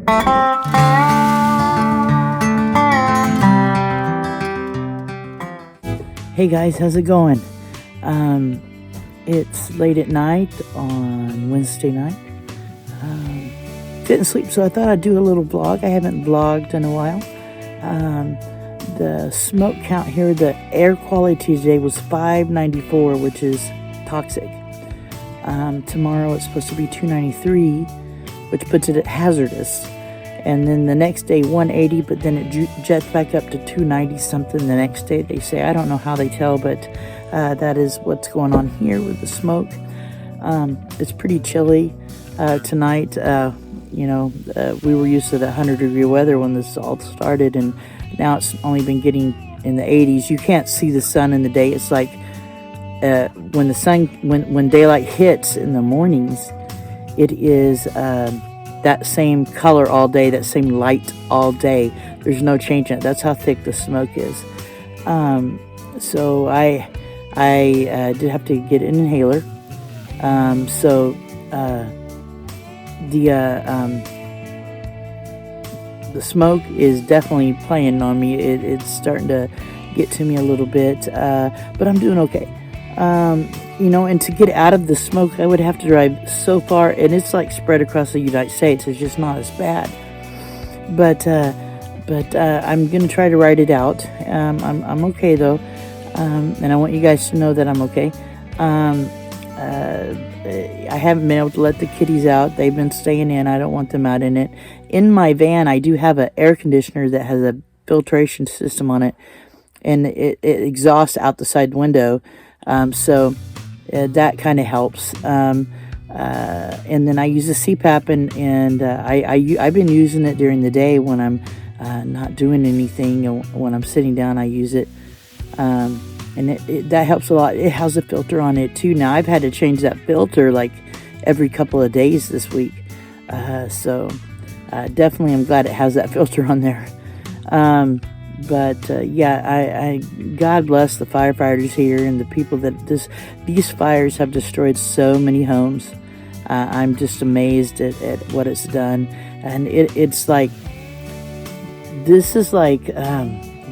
Hey guys, how's it going? It's late at night on Wednesday night. Didn't sleep, so I thought I'd do a little vlog. I haven't vlogged in a while. The smoke count here, the air quality today was 594, which is toxic. Tomorrow it's supposed to be 293, which puts it at hazardous. And then the next day 180, but then it jets back up to 290 something the next day, they say. I don't know how they tell, but that is what's going on here with the smoke. It's pretty chilly tonight. We were used to the 100-degree weather when this all started, and now it's only been getting in the 80s. You can't see the sun in the day. It's like when daylight hits in the mornings, it is that same color all day, that same light all day. There's no change in it. That's how thick the smoke is. So I did have to get an inhaler. The smoke is definitely playing on me. It's starting to get to me a little bit, but I'm doing okay. And to get out of the smoke, I would have to drive so far, and it's like spread across the United States. It's just not as bad. But I'm gonna try to ride it out. I'm okay though, and I want you guys to know that I'm okay. I haven't been able to let the kitties out. They've been staying in. I don't want them out in it. In my van, I do have an air conditioner that has a filtration system on it, and it exhausts out the side window. So that kind of helps. And then I use the CPAP, and I've been using it during the day when I'm not doing anything. When I'm sitting down, I use it. And that helps a lot. It has a filter on it too. Now I've had to change that filter like every couple of days this week. So definitely I'm glad it has that filter on there. I God bless the firefighters here and the people that these fires have destroyed so many homes. I'm just amazed at what it's done. And it's like, this is like,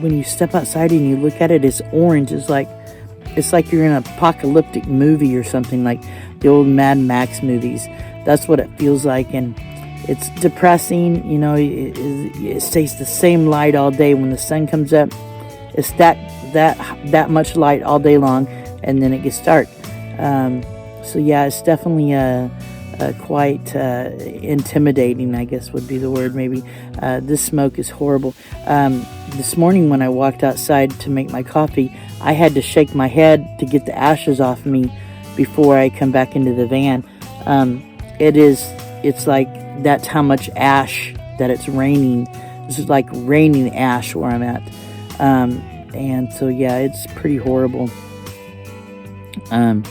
when you step outside and you look at it, it's orange. It's like you're in an apocalyptic movie or something, like the old Mad Max movies. That's what it feels like, and it's depressing. It stays the same light all day. When the sun comes up, it's that much light all day long, and then it gets dark. It's definitely quite intimidating, I guess would be the word, maybe. This smoke is horrible. This morning when I walked outside to make my coffee, I had to shake my head to get the ashes off me before I come back into the van. It's like that's how much ash that it's raining. This is like raining ash where I'm at. It's pretty horrible. I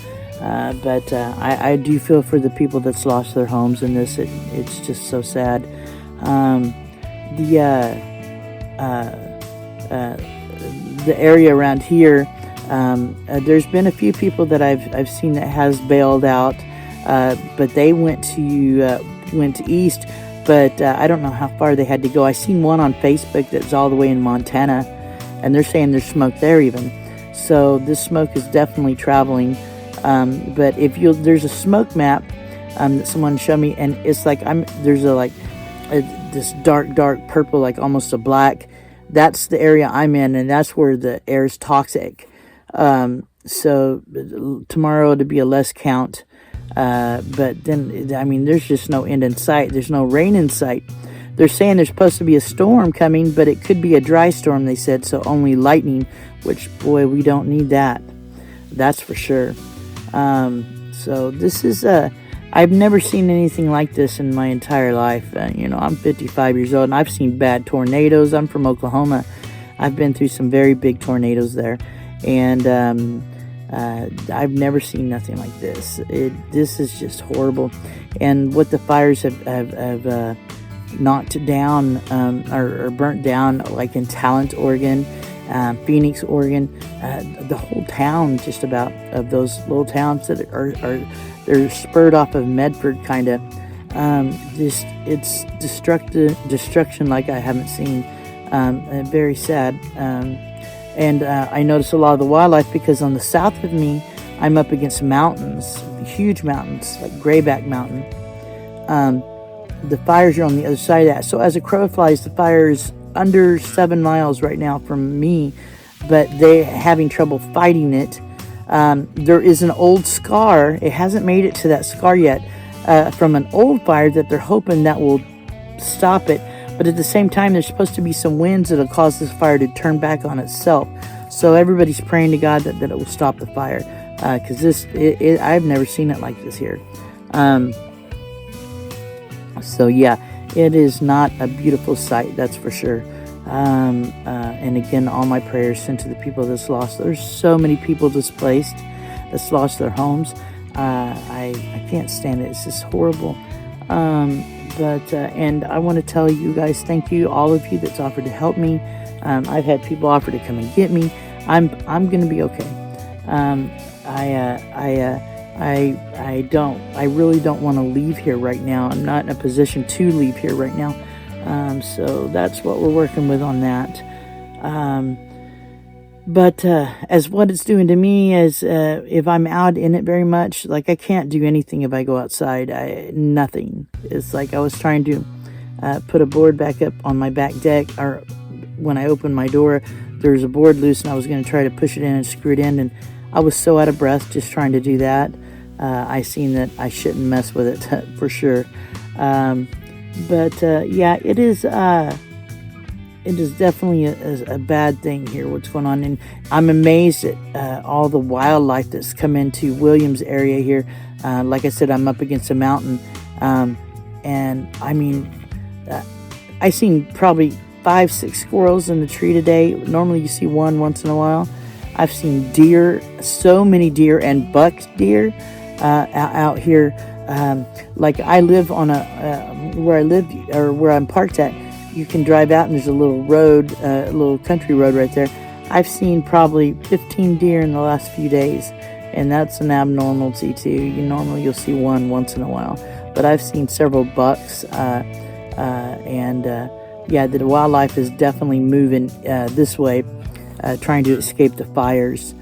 do feel for the people that's lost their homes in this. It's just so sad. The area around here, there's been a few people that I've seen that has bailed out, but they went east. But I don't know how far they had to go. I seen one on Facebook that's all the way in Montana, and they're saying there's smoke there even. So this smoke is definitely traveling. But there's a smoke map that someone showed me, and it's like there's this dark purple, like almost a black. That's the area I'm in, and that's where the air is toxic. So tomorrow it'll be a less count. But then, there's just no end in sight. There's no rain in sight. They're saying there's supposed to be a storm coming, but it could be a dry storm, they said, so only lightning, which, boy, we don't need that. That's for sure. So this is, I've never seen anything like this in my entire life. I'm 55 years old, and I've seen bad tornadoes. I'm from Oklahoma. I've been through some very big tornadoes there, and I've never seen nothing like this. This is just horrible. And what the fires have knocked down or burnt down, like in Talent, Oregon, Phoenix, Oregon, the whole town, just about, of those little towns that are they're spurred off of Medford, kind of. Just it's destruction like I haven't seen. And very sad. And I notice a lot of the wildlife because on the south of me, I'm up against mountains, huge mountains, like Grayback Mountain. The fires are on the other side of that. So as a crow flies, the fire is under 7 miles right now from me, but they're having trouble fighting it. There is an old scar. It hasn't made it to that scar yet from an old fire that they're hoping that will stop it. But at the same time, there's supposed to be some winds that'll cause this fire to turn back on itself. So everybody's praying to God that it will stop the fire. Because I've never seen it like this here. So yeah, it is not a beautiful sight, that's for sure. And again, all my prayers sent to the people that's lost. There's so many people displaced that's lost their homes. I can't stand it. It's just horrible. And I want to tell you guys, thank you, all of you that's offered to help me. I've had people offer to come and get me. I'm gonna be okay. I really don't want to leave here right now. I'm not in a position to leave here right now. So that's what we're working with on that. But as what it's doing to me is, if I'm out in it very much, like I can't do anything if I go outside. Nothing. It's like I was trying to put a board back up on my back deck, or when I opened my door, there was a board loose and I was going to try to push it in and screw it in, and I was so out of breath just trying to do that. I seen that I shouldn't mess with it for sure. Yeah, it is definitely a bad thing here, what's going on. And I'm amazed at all the wildlife that's come into Williams area here. Like I said, I'm up against a mountain. And I mean, I seen probably 5-6 squirrels in the tree today. Normally you see one once in a while. I've seen deer, so many deer and buck deer out here. Like I live on where I live, or where I'm parked at, you can drive out and there's a little road, a little country road right there. I've seen probably 15 deer in the last few days, and that's an abnormality too. You'll see one once in a while, but I've seen several bucks, yeah, the wildlife is definitely moving this way, trying to escape the fires.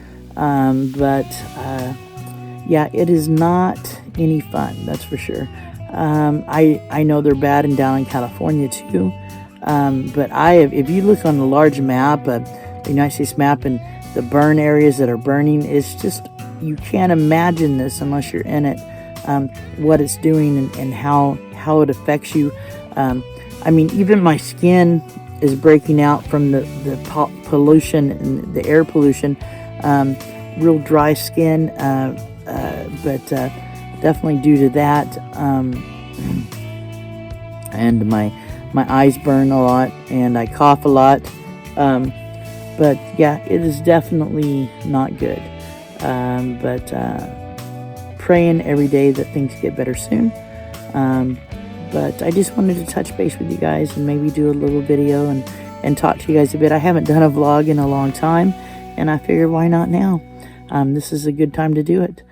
Yeah, it is not any fun, that's for sure. I know they're bad down in California too. But if you look on the large map, the United States map, and the burn areas that are burning, it's just, you can't imagine this unless you're in it, what it's doing and how it affects you. I mean, even my skin is breaking out from the pollution and the air pollution, real dry skin, but definitely due to that, and my eyes burn a lot and I cough a lot, but yeah, it is definitely not good, praying every day that things get better soon. But I just wanted to touch base with you guys and maybe do a little video and talk to you guys a bit. I haven't done a vlog in a long time, and I figured, why not now? This is a good time to do it.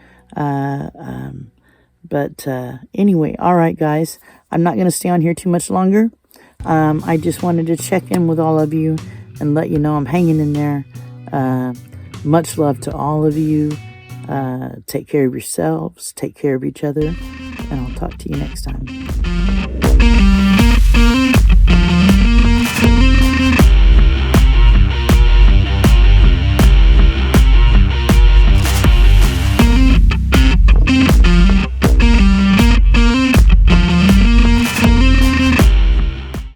Anyway, all right, guys. I'm not going to stay on here too much longer. I just wanted to check in with all of you and let you know I'm hanging in there. Much love to all of you. Take care of yourselves. Take care of each other. And I'll talk to you next time.